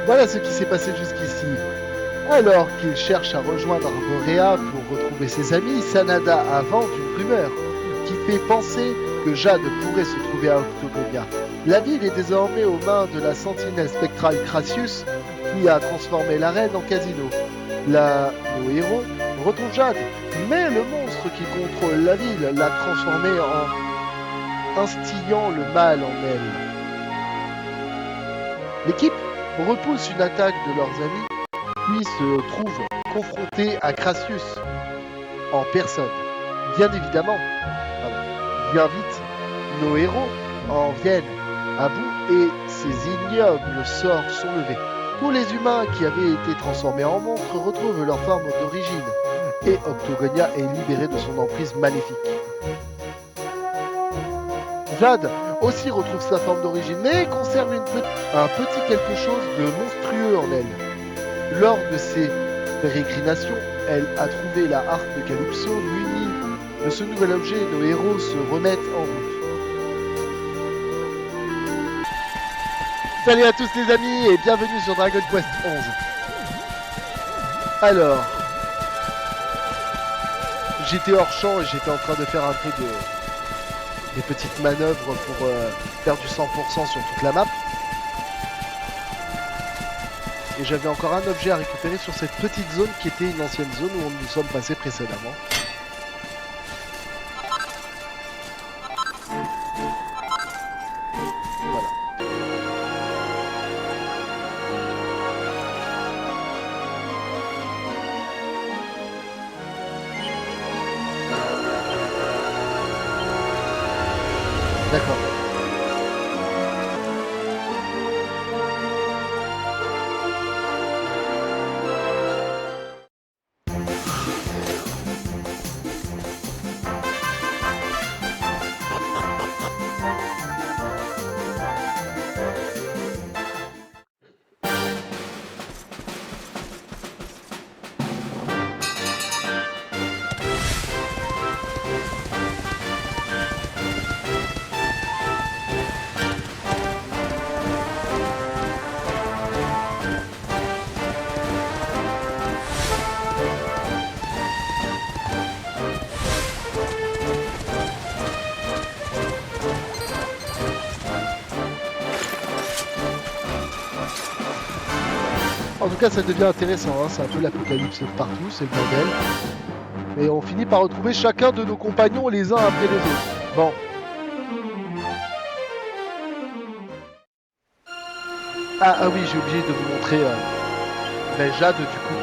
Voilà ce qui s'est passé jusqu'ici. Alors qu'il cherche à rejoindre Arborea pour retrouver ses amis, Sanada invente une rumeur qui fait penser que Jade pourrait se trouver à Octogonia. La ville est désormais aux mains de la sentinelle spectrale Crassius qui a transformé la reine en casino. Nos héros retrouvent Jade, mais le monstre qui contrôle la ville l'a transformée en instillant le mal en elle. L'équipe repousse une attaque de leurs amis puis se trouve confronté à Crassius en personne. Bien évidemment, bien vite, nos héros en viennent à bout et ces ignobles sorts sont levés. Tous les humains qui avaient été transformés en monstres retrouvent leur forme d'origine et Octogonia est libéré de son emprise maléfique. Jade aussi retrouve sa forme d'origine mais conserve un petit quelque chose de monstrueux en elle. Lors de ses pérégrinations, elle a trouvé la harpe de Calypso munie de ce nouvel objet et nos héros se remettent en route. Salut à tous les amis et bienvenue sur Dragon Quest 11. Alors, j'étais hors champ et j'étais en train de faire un peu des petites manœuvres pour faire du 100% sur toute la map. Et j'avais encore un objet à récupérer sur cette petite zone qui était une ancienne zone où nous sommes passés précédemment. Voilà. D'accord. En tout cas, ça devient intéressant, hein. C'est un peu l'apocalypse partout, c'est le bordel. Et on finit par retrouver chacun de nos compagnons les uns après les autres. Bon. Ah oui, j'ai oublié de vous montrer Jade, du coup.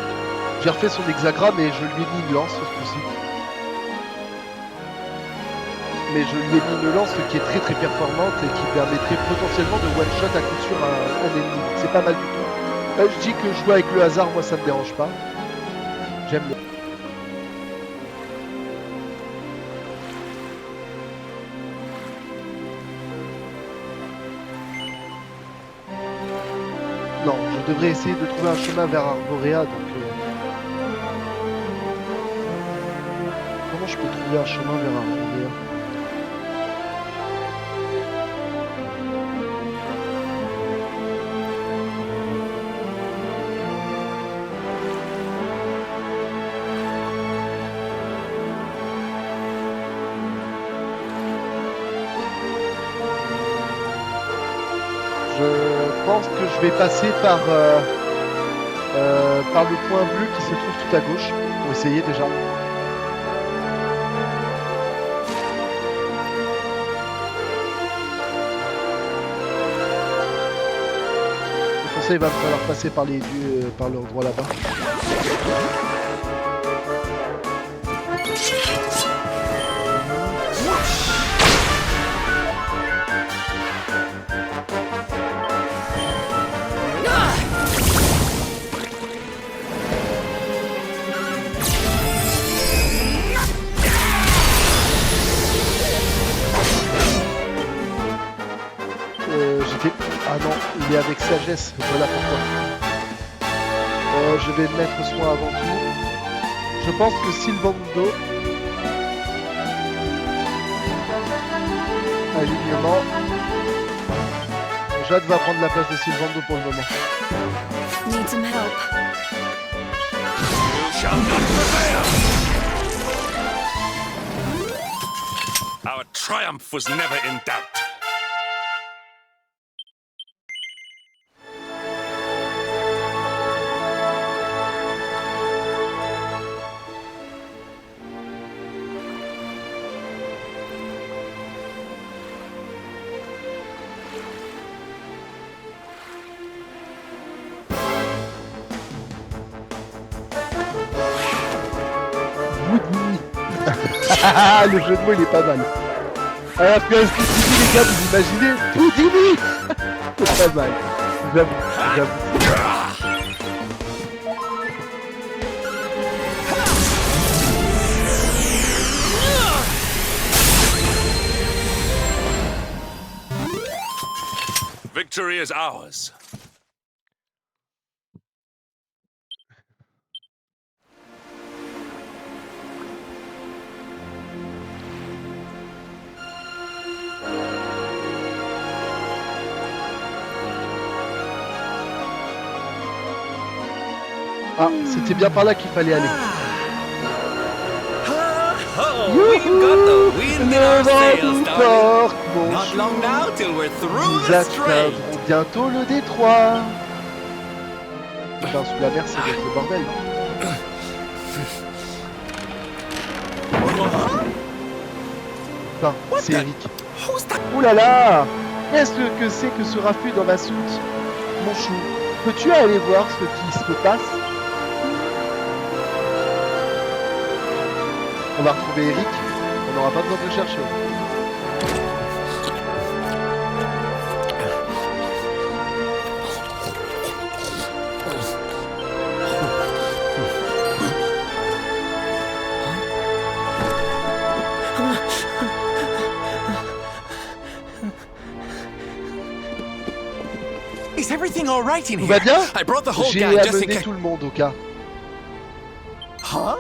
J'ai refait son hexagramme et je lui ai mis une lance ce coup-ci. Mais je lui ai mis une lance qui est très très performante et qui permettrait potentiellement de one-shot à coup sûr un ennemi. C'est pas mal du tout. Je dis que jouer avec le hasard, moi ça me dérange pas. J'aime le... Non, je devrais essayer de trouver un chemin vers Arborea, donc... Comment je peux trouver un chemin vers Arborea ? Je pense que je vais passer par le point bleu qui se trouve tout à gauche, pour essayer déjà. Pour ça, il va me falloir passer par par l'endroit là-bas. Ah non, il est avec sagesse, voilà pourquoi. Je vais mettre soin avant tout. Je pense que Sylvando, alignement, Jade va prendre la place de Sylvando pour le moment. Need some help. You shall not prevail! Our triumph was never in doubt. Le jeu de mots il est pas mal. À la place de Houdini, les gars, vous imaginez Houdini. C'est pas mal. J'avoue. Victory is ours. Ah, c'était bien par là qu'il fallait aller. Oh, we've got the wind in our sails, darling. Porte, mon Not chou. long now till we're through Nous the strait. atteindrons bientôt le détroit. Putain, sous la mer, c'est donc le bordel. Putain, c'est Eric. Who's that? Ouh là là! Qu'est-ce que c'est que ce raffut dans ma soute? Mon chou, peux-tu aller voir ce qui se passe? On va retrouver Eric, on n'aura pas besoin de le chercher. Is everything all right in Tout here? va bien? I brought the whole J'ai gang just in amené case. tout le monde au cas. Huh?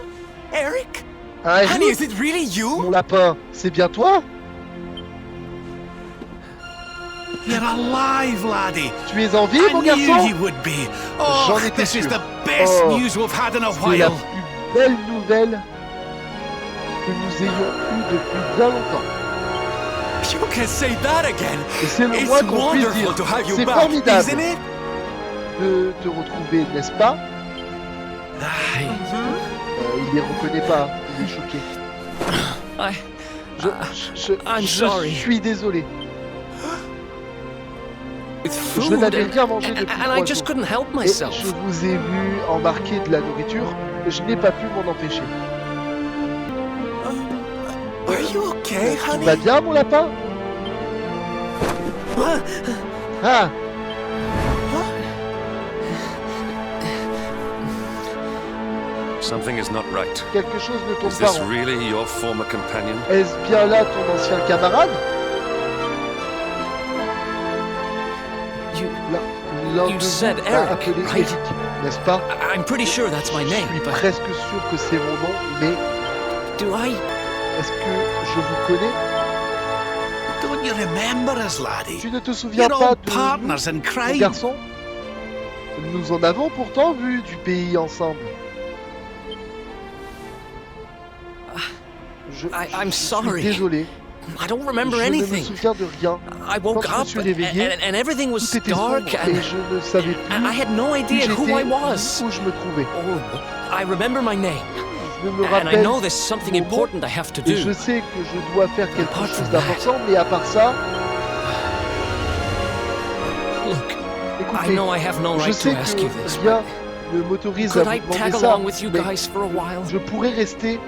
Eric? Ah, Honey, Eric, is it really you? mon lapin, c'est bien toi? You're alive, laddie. Tu es en vie, I mon knew garçon? you would be. Oh, J'en étais this is sûr. the best Oh, news we've had in a C'est la while. plus belle nouvelle que nous ayons eue depuis bien longtemps. You can say that again. Et c'est le It's moins qu'on puisse wonderful dire. to have you C'est back, formidable isn't it? de te retrouver, n'est-ce pas? Aye. Il les reconnaît pas, il est choqué. I'm Je sorry. suis désolé. With Je food, n'avais rien mangé depuis and I 3 just jours. couldn't help Et myself. je vous ai vu embarquer de la nourriture, et je n'ai pas pu m'en empêcher. Are you okay, Tout honey? va bien, mon lapin? Ah, Something is not right. quelque chose ne Is tombe pas this rond. really your former companion? Est-ce bien là ton ancien camarade? You, L'un You de said vous a Eric, appelé right? Eric, n'est-ce pas? I'm pretty sure that's my Je name, suis but presque sûr que c'est mon nom, mais do I? est-ce que je vous connais? Don't you remember us, laddie? Tu ne te souviens You're pas all de nous, partners in mon crime. garçon? Nous en avons pourtant vu du pays ensemble. I'm je suis sorry. désolé. I don't remember Je ne me anything. souviens de rien. I woke Quand je me up suis réveillé, and everything was Tout était sombre dark et and je ne savais I plus had no qui idea j'étais, who I was. où je me trouvais. Oh, I remember my name. Je me And I rappelle know there's something mon nom, important I have to et je do. sais que je dois faire quelque Apart chose from d'important, mais à part ça, Look, I écoutez, know I have no je right sais to ask you que this, rien but ne m'autorise à could vous I tag demander ça, along with you mais guys for a while? je pourrais rester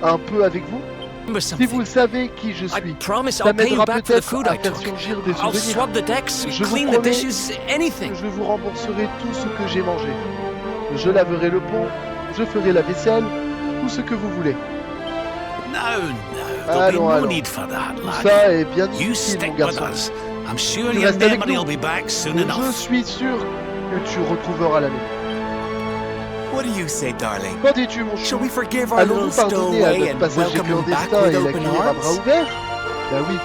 un peu avec vous. Remember Si something. vous savez qui je I suis, promise ça I'll pay you m'aidera back for the peut-être food à I faire took. surgir des I'll souvenirs. scrub the decks, Je vous clean the promets dishes, anything. Je vous rembourserai tout ce que j'ai mangé. Je laverai le pont, je ferai la vaisselle, tout ce que vous voulez. No, there'll be Allons, no allons. need for that, Tout laddie. ça est bien You utile, mon stick with garçon. us. I'm sure Tu your restes avec memory nous. will be back soon Je enough. suis sûr que tu retrouveras la maison. What do you say, darling? Qu'en dis-tu, mon chou? Shall we forgive our Allons-nous little pardonner à stowaway notre and passager welcome him back clandestin with et open l'accueillir à bras arms? ouverts? Ben oui,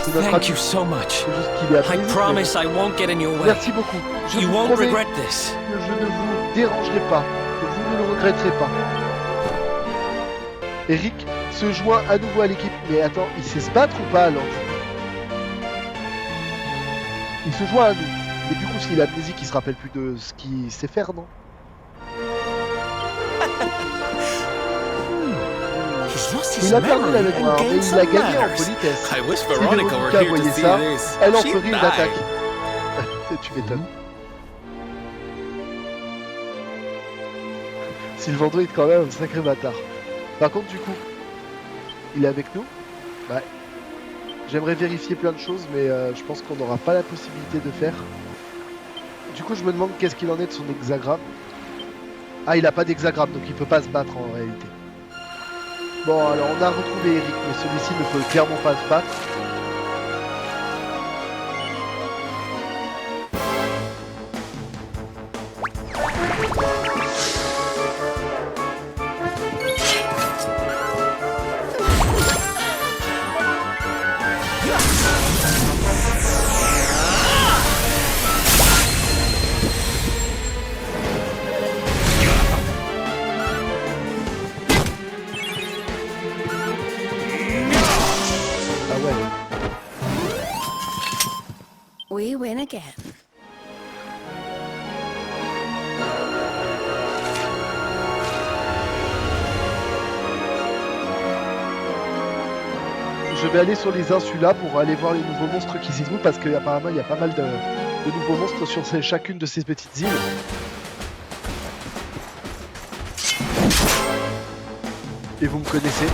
C'est notre Thank ami. you so much. C'est juste qu'il est I amnésique, promise mais I won't get in your bon. way. Merci beaucoup. Je You vous won't promets regret this. que je ne vous dérangerai pas, que vous ne le regretterez pas. Eric se joint à nouveau à l'équipe. Mais attends, il sait se battre ou pas alors? Il se joint à nous. Et du coup, s'il est amnésique, il se rappelle plus de ce qu'il sait faire, non? He's lost his Il a perdu la memory mémoire, and mais gained il a some gagné en manners. politesse. I wish Si Veronica were Veronica here to voyait see ça, this. elle en She'd ferait une die. attaque. Tu m'étonnes. Sylvando est quand même un sacré bâtard. Par contre, du coup, il est avec nous? Ouais. J'aimerais vérifier plein de choses, mais je pense qu'on n'aura pas la possibilité de faire. Du coup, je me demande qu'est-ce qu'il en est de son hexagramme. Ah, il a pas d'hexagramme, donc il peut pas se battre en réalité. Bon, alors on a retrouvé Eric, mais celui-ci ne peut clairement pas se battre. Ah ouais. We win again. Je vais aller sur les insulas pour aller voir les nouveaux monstres qui s'y trouvent parce qu'apparemment il y a pas mal de nouveaux monstres sur chacune de ces petites îles. Et vous me connaissez.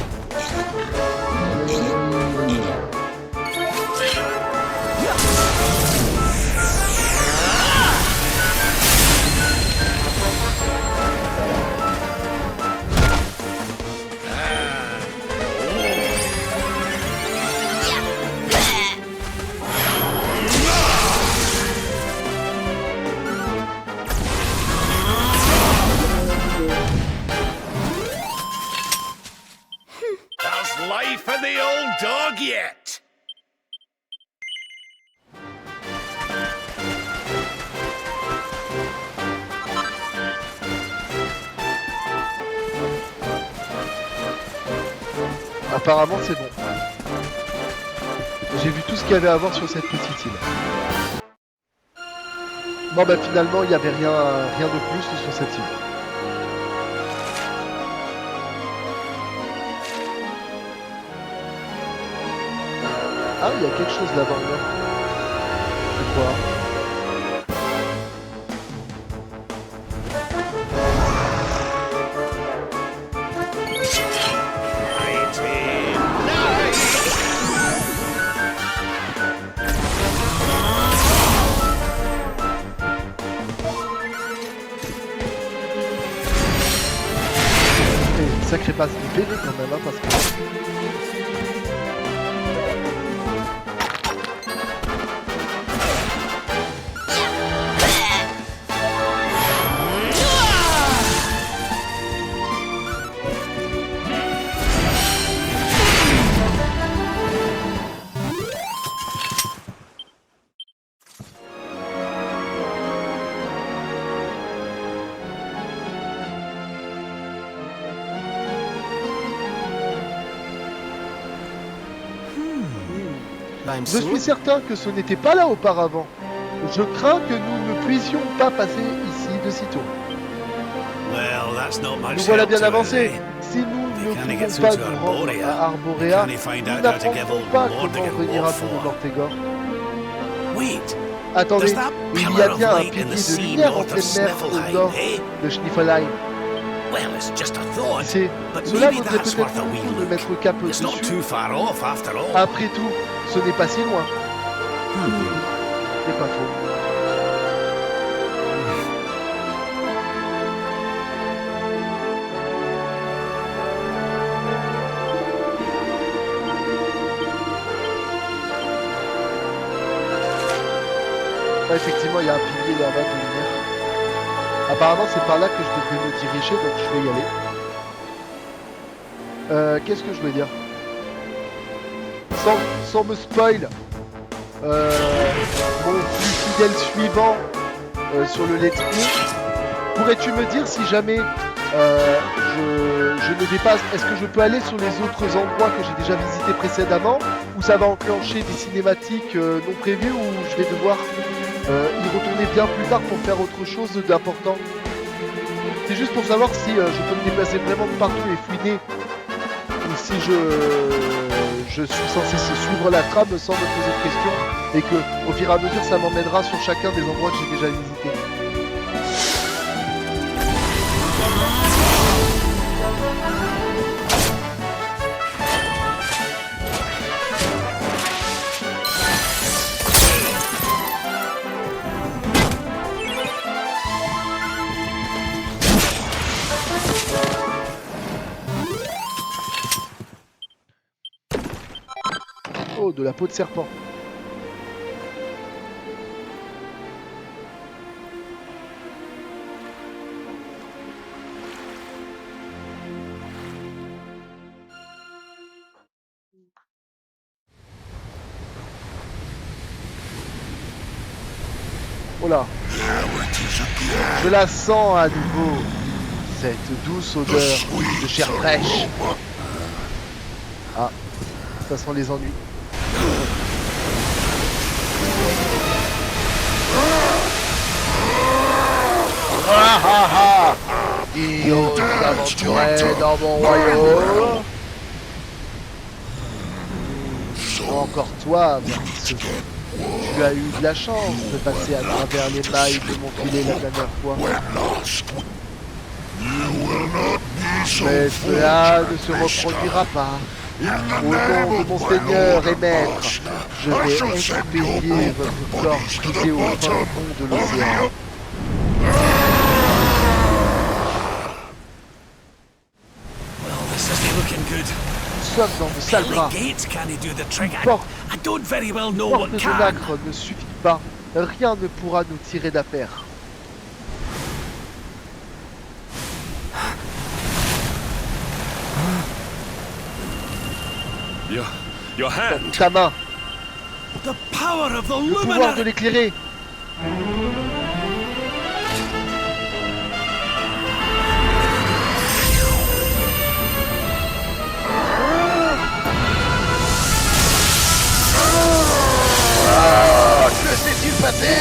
There's life in the old dog yet. Apparemment c'est bon. J'ai vu tout ce qu'il y avait à voir sur cette petite île. Bon bah finalement il n'y avait rien de plus sur cette île. Ah, il y a quelque chose là-bas. C'est quoi? Eh, sacré passe de PV quand même, hein, parce que... I'm Je suis sorry. certain que ce n'était pas là auparavant. Je crains que nous ne puissions pas passer ici de sitôt. Well, that's not much Nous voilà help bien to us, avancés. eh? Si nous We ne can't get pouvons pas through to nous rendre Arborea. à Arborea, We can't find nous out how to give n'apprendrons old pas Mordegar comment venir à war bout de for. Mortegor. Wait, Attendez, there's that il y pillar a of bien un light in pilier the de sea lumière en north of pleine mer au Sniffelheim, nord eh? de Schniffelheim. Well, it's just a thought. C'est, But cela maybe vaudrait that's peut-être worth a le wee coup de look. mettre cap It's not dessus. too far off, after all. Après tout, ce n'est pas si loin. C'est pas faux. Ouais, effectivement, il y a un pilier là-bas de lumière. Apparemment, c'est par là que je devrais me diriger, donc je vais y aller. Qu'est-ce que je voulais dire? sans me spoil, mon plus fidèle suivant sur le let's play, pourrais-tu me dire si jamais je ne dépasse, est-ce que je peux aller sur les autres endroits que j'ai déjà visités précédemment, ou ça va enclencher des cinématiques non prévues, ou je vais devoir y retourner bien plus tard pour faire autre chose d'important? C'est juste pour savoir si je peux me déplacer vraiment de partout et fouiner, ou si je suis censé suivre la trame sans me poser de questions, et que au fur et à mesure ça m'emmènera sur chacun des endroits que j'ai déjà visités. Oh, de la peau de serpent. Oh là. Je la sens à nouveau, cette douce odeur de chair fraîche. Ah, ça sent les ennuis. Ah ah ah! Qui ose s'aventurer dans mon royaume? Encore toi, Verso. Tu as eu de la chance de passer à travers les mailles de mon filet la dernière fois. Mais cela ne se reproduira pas. Au nom de mon Seigneur et Maître, je vais expédier votre corps quitté au fin fond de l'océan. Well, this isn't looking good. Nous sommes dans de sales Pearly draps. gates can't do the trick. Porte, I don't very well know porte what de can. nacre ne suffit pas. Rien ne pourra nous tirer d'affaire. Your hand. Ta main, The power of the le pouvoir de luminary. l'éclairer. Que s'est-il passé?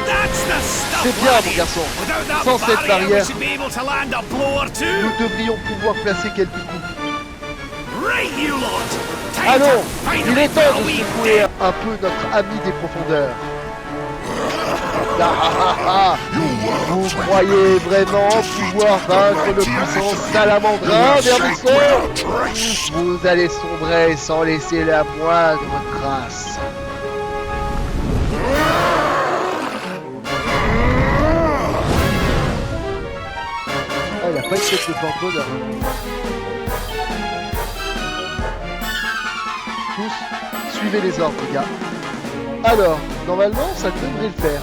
That's the stuff, C'est bien, laddie. mon garçon. Without that Sans cette barrier, we barrière, should be able to land a blow or two. nous devrions pouvoir placer quelques coups. Right, you lot. Time Allons, to il finally est temps put a de wee secouer un peu notre ami des profondeurs. Ah, ah, ah, ah. Vous croyez vraiment pouvoir vaincre le puissant salamandrin, Vermisson? Vous allez sombrer sans laisser la moindre trace. Ah, il a pas une tête de porte-bonheur. Tous, suivez les ordres, les gars. Alors, normalement, ça devrait le faire.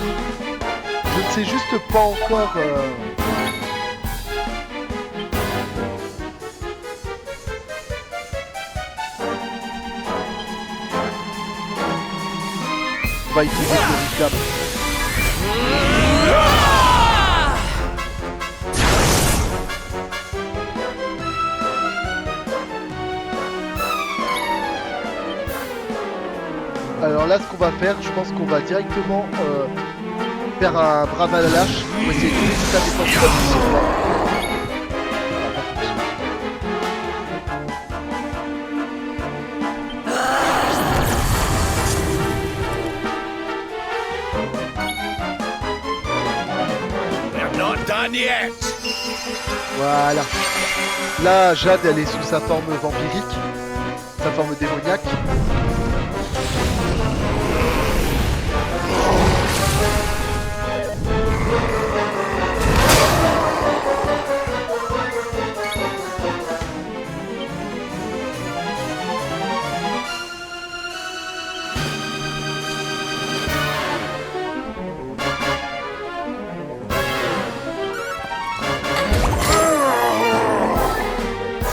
Je ne sais juste pas encore... On va utiliser le recap. Alors là, ce qu'on va faire, je pense qu'on va directement faire un brave à la lâche pour essayer de laisser sa défense comme il se doit. We're not done yet. Voilà. Là, Jade, elle est sous sa forme vampirique, sa forme démoniaque.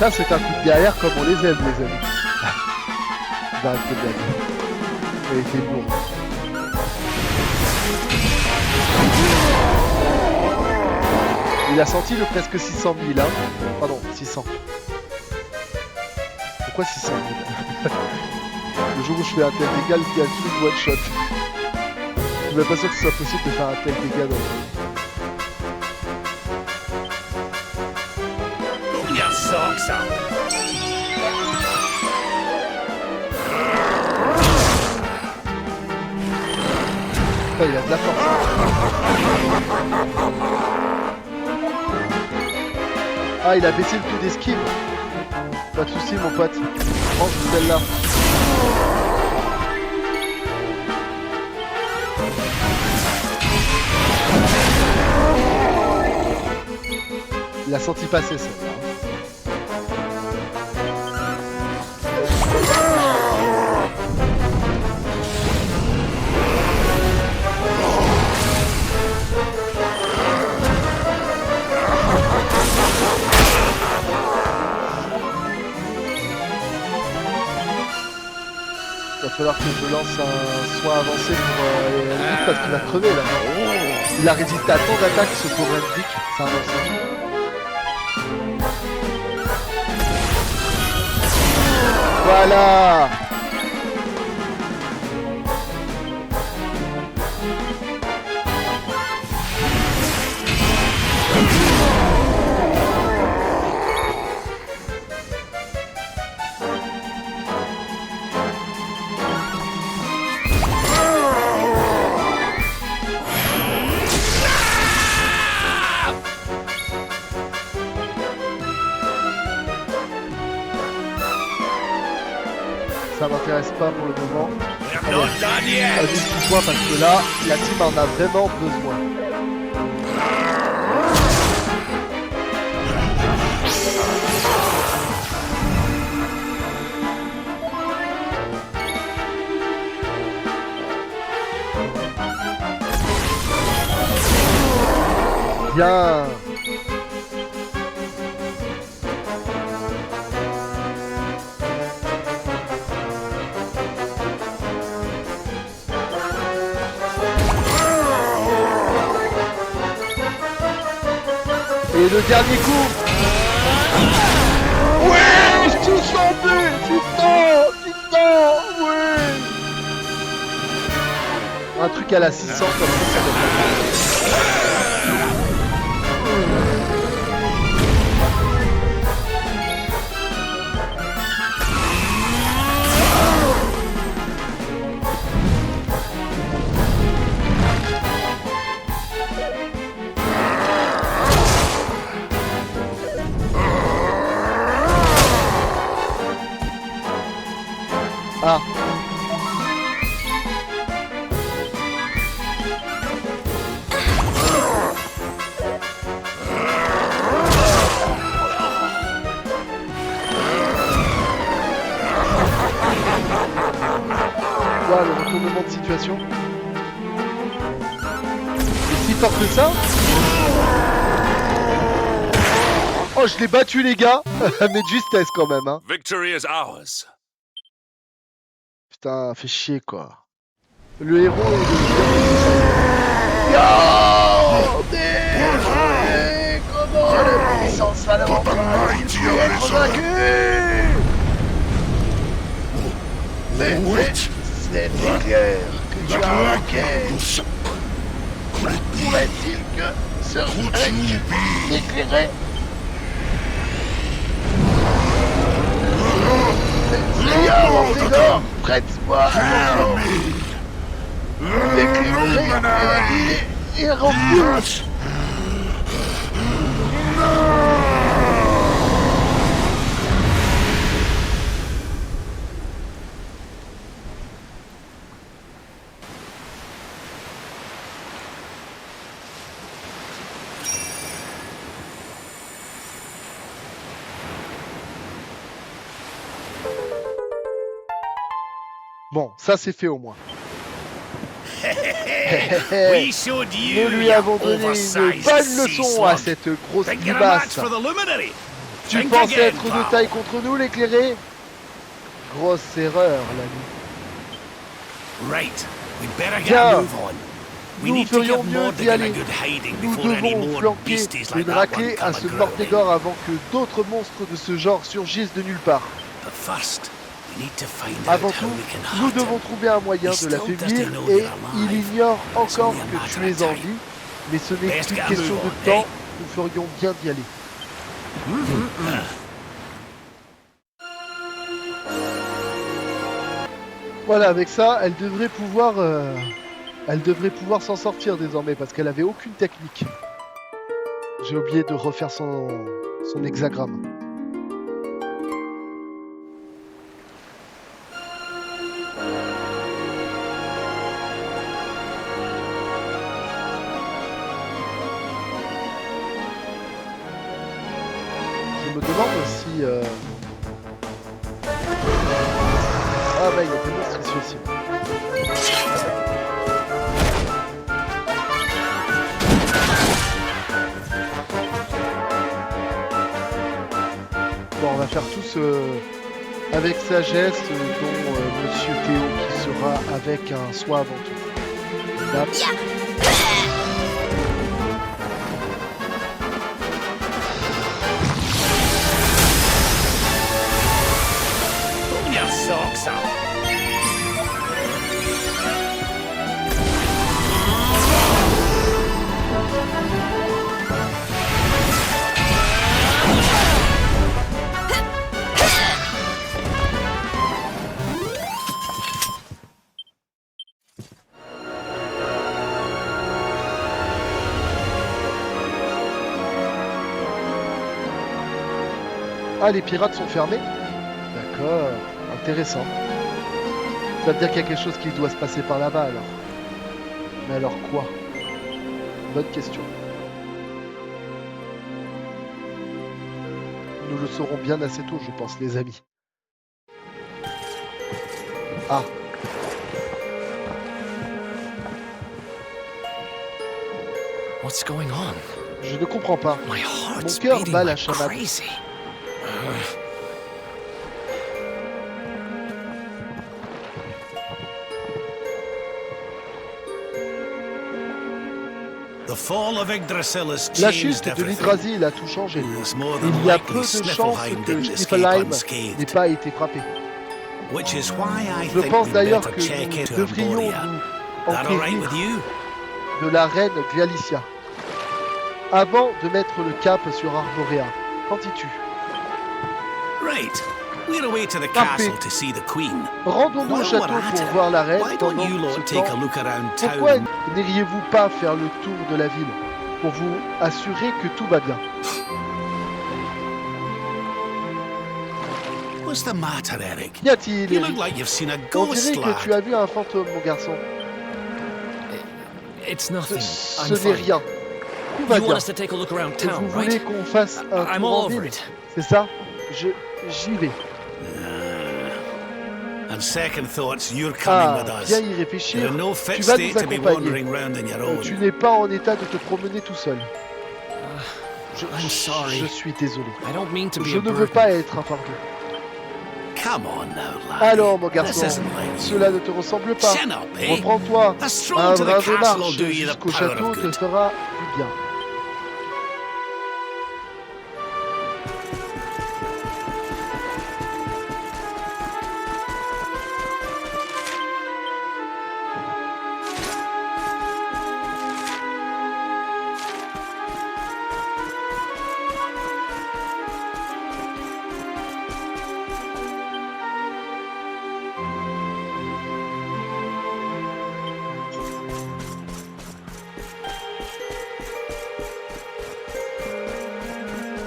ça, c'est un coup de derrière comme on les aime, les amis. J'arrête de blague. Elle était lourde. Il a senti le presque 600 000, hein. Pardon, 600. Pourquoi 600 000? Le jour où je fais un tel dégât, il y a le truc one shot. Je suis même pas sûr que ce soit possible de faire un tel dégât dans le jeu. Pull your socks up. Ah, il a de la force. Ah, il a baissé le taux d'esquive. Pas de soucis, mon pote. Prends celle-là. Il a senti passer, celle-là. Il va falloir que je lance un soin avancé pour lui parce qu'il va crever là. Il a résisté à tant d'attaques ce pauvre Hendrik, c'est un monstre. Voilà. Ça m'intéresse pas pour le moment. We're not done yet. Pas juste du point parce que là, la team en a vraiment besoin. Bien. Et le dernier coup. Ouais, je touche en deux. Putain, ouais. Un truc à la 600 comme ça doit Ah. Voilà le retournement de situation. C'est si fort que ça. Oh, je l'ai battu les gars. Mais de justesse quand même hein. Victory is ours. Putain, fait chier quoi. Le héros est le... Mais comment la puissance va l'avantage être vaincu? C'est clair que tu as manqué. Pourrait-il que ce règne éclairé? Seigneur Antédor, prête-moi d'éclairer et remplir. Bon, ça c'est fait au moins. We showed you Nous lui avons your donné une oversized bonne sea leçon à slug. cette grosse Thinking a match limace. for the luminary. Tu Think pensais again, être de pal. taille contre nous, l'éclairé? Grosse erreur, l'ami. Right. We better get Bien. a move on. We Nous need to ferions give mieux d'y Mordegon a aller. good hiding Nous before any devons more flanquer beasties like une that raclée one à come ce a-growing. Mortégor avant que d'autres monstres de ce genre surgissent de nulle part. But first, we need to find Avant out how tout, we can nous hurt devons him. trouver un moyen de l'affaiblir et il ignore encore que tu es en vie, mais ce n'est qu'une question de temps, nous ferions bien d'y aller. Voilà, avec ça, elle devrait pouvoir s'en sortir désormais parce qu'elle avait aucune technique. J'ai oublié de refaire son hexagramme. Je me demande si... Ah bah il y a des monstres ici aussi. Bon, on va faire tous avec sagesse, dont Monsieur Théo qui sera avec un soin avant tout. Là. Pull your socks up. Ah, les pirates sont fermés? D'accord, intéressant. Ça veut dire qu'il y a quelque chose qui doit se passer par là-bas alors. Mais alors quoi? Bonne question. Nous le saurons bien assez tôt, je pense, les amis. Ah. What's going on? Je ne comprends pas. My heart's Mon cœur beating bat la like chamade. crazy. The fall of Yggdrasil has La changed chute de everything. l'Yggdrasil a tout changé. It's more Il than y a likely peu de chances Sniffleheim que didn't escape Niflheim n'ait unscathed. pas été frappé. Which is why I Je think pense we'd d'ailleurs better que check nous into devrions Arborea. nous That all right enquérir with you? de la reine Galicia avant de mettre le cap sur Arborea. Qu'en dis-tu? Right. We're away to the Parfait. castle to see the queen. Rendons-nous au While château we're at pour it, voir la reine Why don't pendant you lot ce take a temps. look around town? Pourquoi and- n'iriez-vous pas faire le tour de la ville pour vous assurer que tout va bien? What's the matter, Eric? Qu'y a-t-il, You look Eric? like you've seen a On ghost, dirait que lad. tu as vu un fantôme, mon garçon. It's Ce, nothing. ce I'm n'est fine. rien. Tout va You want bien. us to take a look around Et vous town, voulez right? qu'on fasse un I'm tour all en over ville? it. C'est ça? J'y vais. On second thoughts, you're coming Ah, with us. viens y You're réfléchir. in no Tu fit vas state nous to be accompagner. wandering round on your own. Tu n'es pas en état de te promener tout seul. I'm sorry. Je suis désolé. I don't mean to be Je a ne veux burden. pas être un fardeau. Come on now, lad. Alors, mon This garçon, isn't like cela you. ne te ressemble pas. Chin up, eh? Reprends-toi. A stroll Un to the brin de castle will marche do you the jusqu'au power château of te good. fera du bien.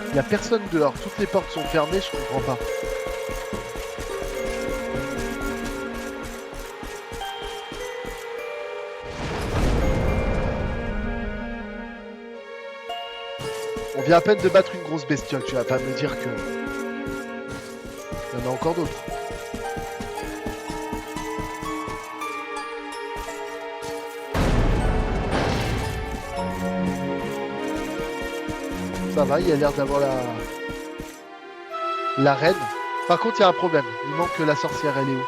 Il n'y a personne dehors. Toutes les portes sont fermées, je comprends pas. On vient à peine de battre une grosse bestiole, tu vas pas me dire que... Il y en a encore d'autres. Ça va, il a l'air d'avoir La reine. Par contre, il y a un problème. Il manque la sorcière, elle est où?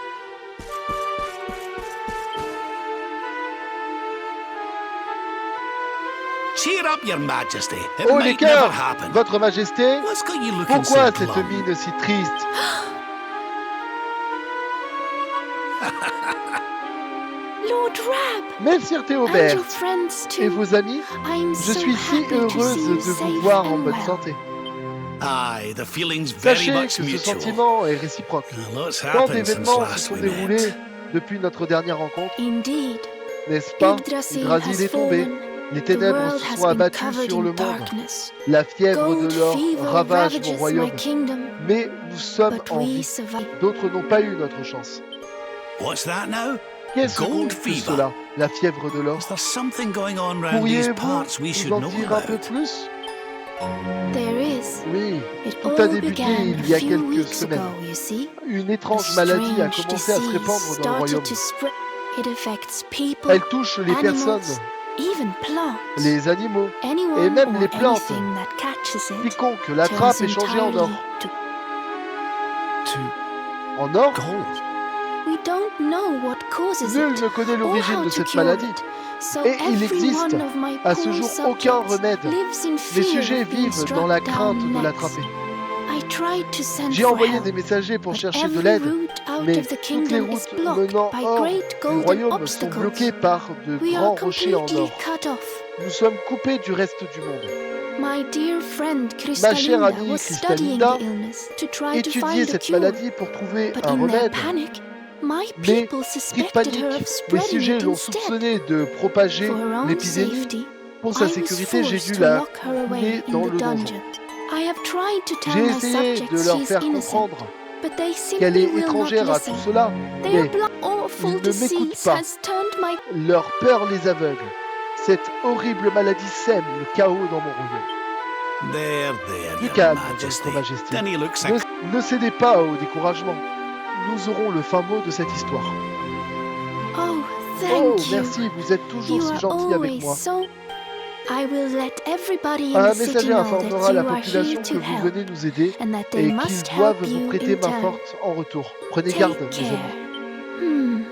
Cheer up, Your Majesty. It Oh les might never cœurs! happen. Votre Majesté, What's got you looking pourquoi so cette glum? mine si triste? Lord Rab, Messire and Théobert your friends et too. vos amis, I'm je so suis si happy to see heureuse you de vous safe voir en and bonne well. santé. Aye, the feeling's very Sachez much que ce mutual. sentiment est réciproque. A lot's Tant happened since d'événements se last sont we déroulés met. depuis notre dernière rencontre, Indeed, n'est-ce pas? Yggdrasil Yggdrasil has est tombé, fallen. les The ténèbres world se has sont been abattues covered sur le in monde, darkness. la fièvre Gold de l'or fever ravage mon ravages royaume, my kingdom, mais nous sommes but en we vie. survive. D'autres n'ont pas eu notre chance. What's that now? Qu'est-ce Gold donc que fever. cela, la fièvre de l'or? Is there something going on round these Pourriez-vous parts we nous should en know dire un peu about? plus? There is. Oui, It tout a all débuté began il y a a few quelques weeks semaines. ago, you see. Une A étrange maladie a strange commencé à se disease répandre dans le royaume. started to spread. It affects people, Elle touche les personnes, animals, even plants. les animaux, Anyone et même or les plantes. anything that catches it Quiconque l'attrape turns est changé en or. entirely to. To En or? gold. We don't know what causes Nul it ne connaît or l'origine how de to cette cure maladie. it. So Et il every existe, one of my à ce poor jour, aucun subjects remède. lives in Les fear sujets of being vivent dans struck la down crainte de next. l'attraper. I tried to send J'ai for envoyé help, des messagers pour but chercher de every l'aide, route out mais of the toutes les kingdom is routes blocked menant by hors great du golden royaume sont obstacles. bloquées par de We grands are rochers en completely or. cut off. Nous sommes coupés du reste du monde. My dear friend Ma chère Cristalinda amie was studying Cristalinda the illness to try to étudiait find a cette cure, maladie pour trouver but un in their remède. panic, my Mais, people pris de suspected panique, her of les spreading sujets it l'ont instead. soupçonné de propager For her own l'épidémie. safety, Pour sa I was sécurité, j'ai forced dû to la lock her away couler in dans the le donjon. dungeon. I have tried to tell J'ai my essayé de subjects leur she's faire innocent, comprendre but they qu'elle simply est will not étrangère à tout listen. cela, Their mais awful ils ne m'écoutent disease pas. has turned my. leur peur les aveugle. Cette horrible maladie sème le chaos dans mon royaume. There, Du Your calme, Majesty. Votre Majesté. Then he looks like Ne cédez pas au découragement. Nous aurons le fin mot de cette histoire. Oh, Oh, thank you. merci, vous êtes toujours You si are gentil avec always moi. so. I will let everybody in Un the city messager know informera that la you are here population to que vous help venez nous aider and that they et qu'ils must doivent help vous you prêter in main turn. forte en retour. Prenez garde, Take mes care. amis.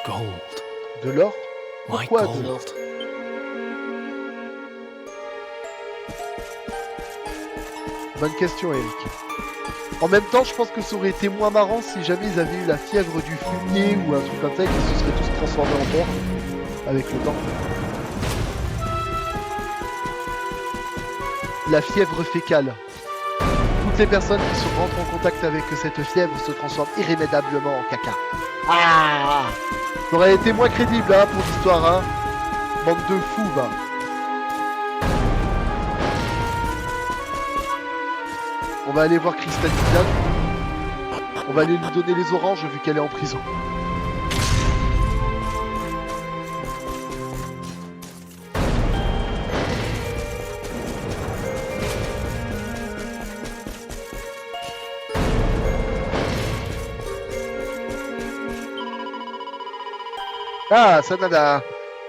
gold. De l'or? Why Pourquoi de l'or? gold? Bonne question, Eric. En même temps, je pense que ça aurait été moins marrant si jamais ils avaient eu la fièvre du fumier ou un truc comme ça et qu'ils se seraient tous transformés en or avec le temps. La fièvre fécale. Toutes les personnes qui se rentrent en contact avec cette fièvre se transforment irrémédiablement en caca. Ah! Ça aurait été moins crédible hein, pour l'histoire, hein. Bande de fous, va. On va aller voir Cristalinda. On va aller lui donner les oranges vu qu'elle est en prison. Ah, Sanada,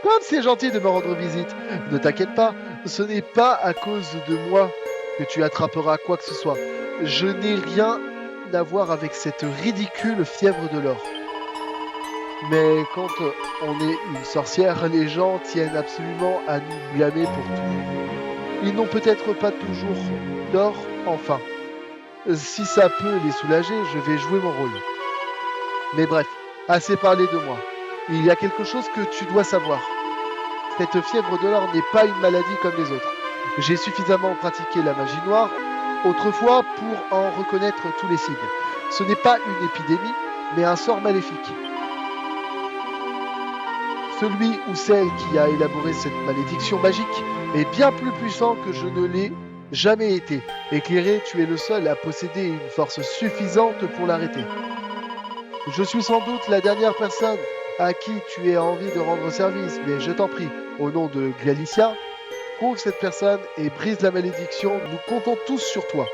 comme c'est gentil de me rendre visite. Ne t'inquiète pas, ce n'est pas à cause de moi que tu attraperas quoi que ce soit. Je n'ai rien à voir avec cette ridicule fièvre de l'or. Mais quand on est une sorcière, les gens tiennent absolument à nous blâmer pour tout. Ils n'ont peut-être pas toujours d'or, enfin. Si ça peut les soulager, je vais jouer mon rôle. Mais bref, assez parlé de moi. Il y a quelque chose que tu dois savoir. Cette fièvre de l'or n'est pas une maladie comme les autres. J'ai suffisamment pratiqué la magie noire autrefois pour en reconnaître tous les signes. Ce n'est pas une épidémie, mais un sort maléfique. Celui ou celle qui a élaboré cette malédiction magique est bien plus puissant que je ne l'ai jamais été. Éclairé, tu es le seul à posséder une force suffisante pour l'arrêter. Je suis sans doute la dernière personne à qui tu aies envie de rendre service, mais je t'en prie, au nom de Glalicia, trouve cette personne et brise la malédiction, nous comptons tous sur toi.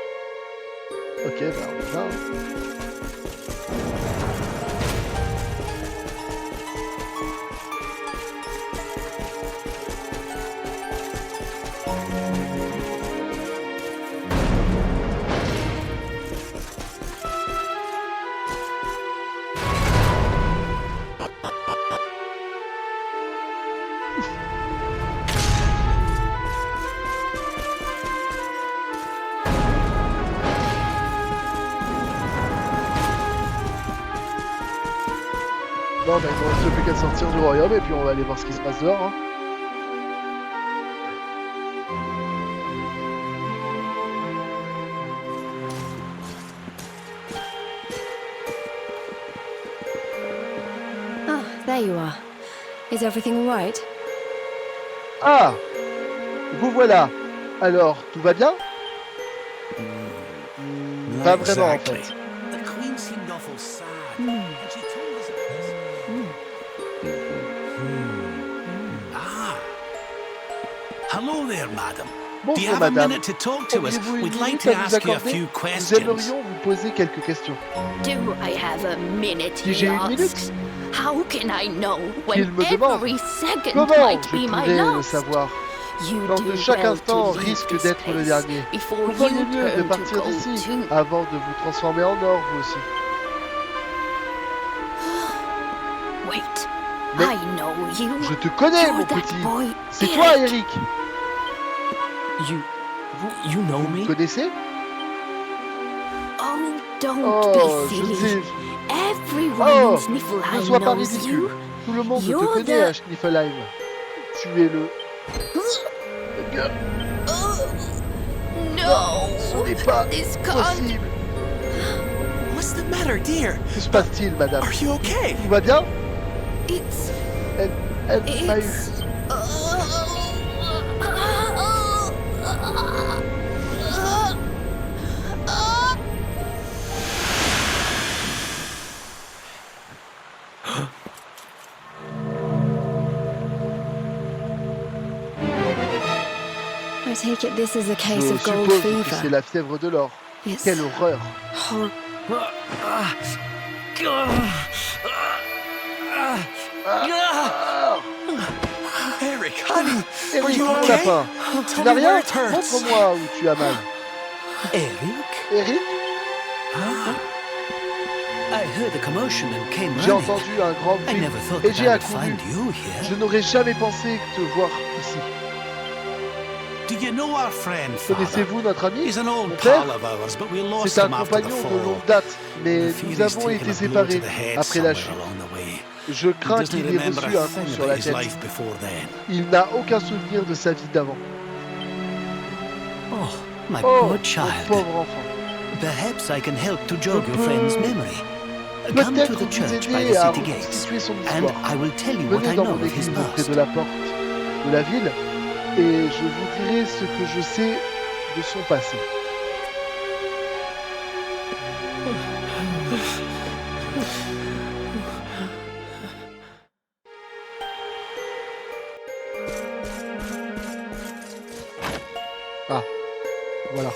Ok, bah on va. Bon, bah, il ne reste plus qu'à sortir du royaume et puis on va aller voir ce qui se passe dehors. Hein. Oh, there you are. Is everything all right? Ah, vous voilà. Alors, tout va bien? Pas vraiment en exactly. fait. The Queen seemed awful sad, and she told us Ah. Hello there, madam. Do you Bonjour have a madame. minute to talk to us? Auriez-vous une We'd like minute to à nous ask you a accorder? few Nous questions. aimerions vous poser quelques questions. Do I have a minute? Si He j'ai une minute? asks. How can I know Qu'il when me demande. every second Comment might je be my pourrais le last? savoir? You Quand do chaque well instant to leave risque this d'être le place dernier. before Vous you feriez mieux de turn to partir gold d'ici too. avant de vous transformer en or, vous aussi. Wait, Mais I know you. je te connais, You're mon that petit. boy, C'est toi, Eric. Eric. You know Vous me connaissez? Oh, don't Oh, be je silly. sais. Everyone Oh, in Sniffelheim ne sois pas knows ridicule. you. Tout le monde te You're connaît the- à Schniffelheim. Tu es le... No, Ce n'est pas this can't. possible. What's the matter, dear? Que se passe-t-il, madame? Are you okay? Tout va bien? It's Elle m'a eu. it's. I take it this is a Je case of gold suppose que c'est fever. la fièvre de l'or. It's Quelle horreur. hor- Eric, honey, are Eric, you mon okay? lapin. Tu Tell n'as me rien? where it hurts. Montre-moi où tu as mal. Eric? Eric, I heard the commotion and came j'ai running. entendu un grand I bruit never thought et that j'ai I would accouru. find you here. Je n'aurais jamais pensé te voir ici. Do you know our friend, Father? Connaissez-vous notre ami? He's an old Mon père? pal of ours, but we lost C'est un him after the compagnon de fall. longue date, mais The nous Furies avons taken été a blow to séparés the head après la somewhere chute. along the way. Je He crains doesn't qu'il ait remember reçu a un coup thing sur about la his tête. life before then. Il n'a aucun souvenir de sa vie d'avant. Oh, my Oh, poor mon child. pauvre enfant. Perhaps I can help to jog your peux friend's memory. Come to Peut-être the vous church by aider the à city gates, reconstituer son and histoire. I will tell you what Venez I dans know mon of his église près past. de la porte de la ville et je vous dirai ce que je sais de son passé. Ah, voilà.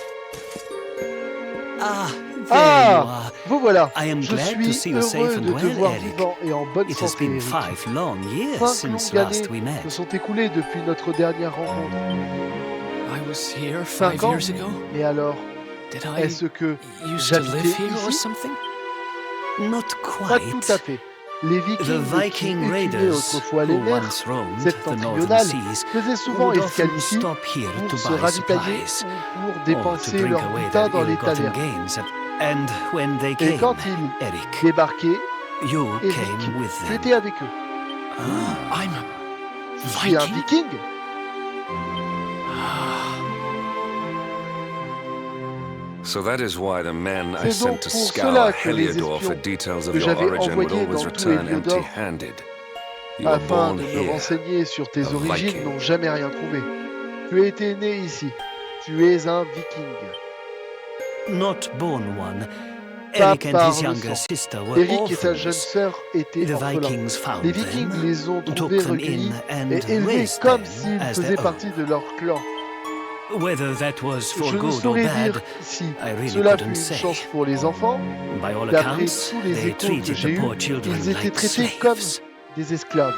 Ah, there you Ah, are. vous voilà. I am Je glad to suis see you safe heureux and de te well, voir Eric. vivant et en bonne It has santé, been Eric. 5 long years 5 since longues last we années met. se sont écoulées depuis notre dernière rencontre. I was here 5 5 ans. years ago. Et alors, Did I est-ce que used to live j'habitais here or ici? something? Not Pas quite. tout à fait. Les The Vikings Viking qui écumaient Raiders, autrefois les who mers once roamed the septentrionales northern seas, faisaient souvent would escale often ici stop here to pour se buy ravitailler supplies ou pour or to dépenser drink leur away butin their dans les ill-gotten tavernes. gains. And when they Et came, quand ils Eric, débarquaient, you Eric, came with tu them. étais avec eux. I'm Tu suis un Viking? viking? So that is why the men I C'est sent donc to pour scour cela que les Heliodor for espions details of que your j'avais origin would envoyés always dans tout return Heliodor empty-handed. You were afin born de me here. renseigner sur tes a origines Viking. n'ont jamais rien trouvé. Tu as été né ici. Tu es un viking. Not born one. Pas Eric and par his le younger sang. sister were Eric et sa jeune orphans. sœur étaient The orphelins. Vikings found Les Vikings them, les ont took trouvés, them recueillis in and et élevés raised comme them s'ils as faisaient their partie de leur clan. own. Whether that was for Je ne good or saurais bad, dire si I really cela fut couldn't une say. chance pour les enfants. By all D'après accounts, tous les they échos que treated j'ai the eus, poor children ils étaient like traités comme slaves. des esclaves.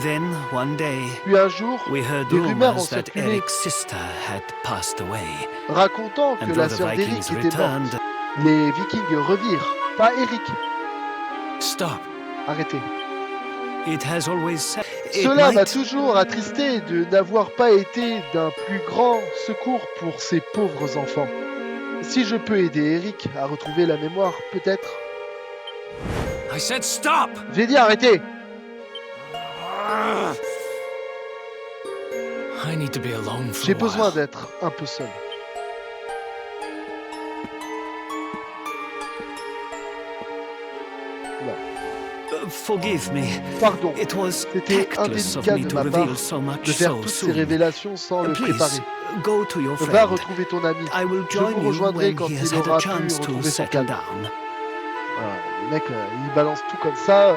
Then, one day, Puis un jour, we heard des rumeurs ont rumors that circulé Eric's sister had passed away. racontant And que though la the sœur d'Eric Vikings était morte. returned, Les Vikings revirent. Pas Eric. Stop. Arrêtez. it has always said it Cela m'a might toujours attristé de n'avoir pas été d'un plus grand secours pour ces pauvres enfants. Si je peux aider Eric à retrouver la mémoire, peut-être. I I said stop! J'ai dit arrêtez. I need to be alone for J'ai a besoin while. d'être un peu seul. Forgive me. Pardon. It was C'était tactless of indélicat me de to ma reveal part so much de faire so toutes ces soon. révélations sans le Please, préparer. go to your Va friend. retrouver ton ami. I will Je join vous you rejoindrai when quand he il has had aura a pu chance to retrouver son settle calme. down. Voilà, le mec, il balance tout comme ça,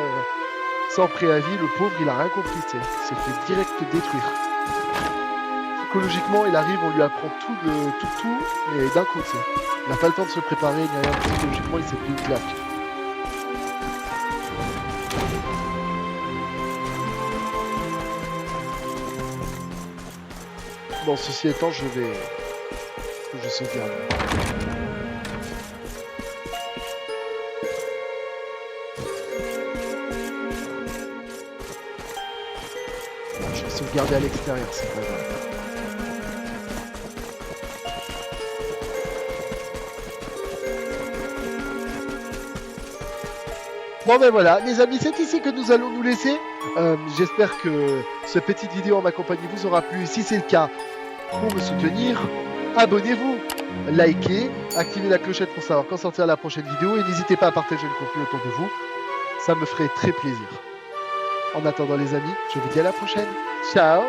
sans préavis. Le pauvre, il a rien compris, tu sais. Il s'est fait direct détruire. Psychologiquement, il arrive, on lui apprend tout, et d'un coup, tu sais. Il n'a pas le temps de se préparer, ni rien. Psychologiquement, il s'est pris une claque. Bon, ceci étant, je sauvegarde. Je vais sauvegarder à l'extérieur, c'est pas grave. Bon ben voilà, les amis, c'est ici que nous allons nous laisser. J'espère que ce petite vidéo en ma compagnie vous aura plu. Si c'est le cas, pour me soutenir, abonnez-vous, likez, activez la clochette pour savoir quand sortira la prochaine vidéo et n'hésitez pas à partager le contenu autour de vous. Ça me ferait très plaisir. En attendant les amis, je vous dis à la prochaine. Ciao!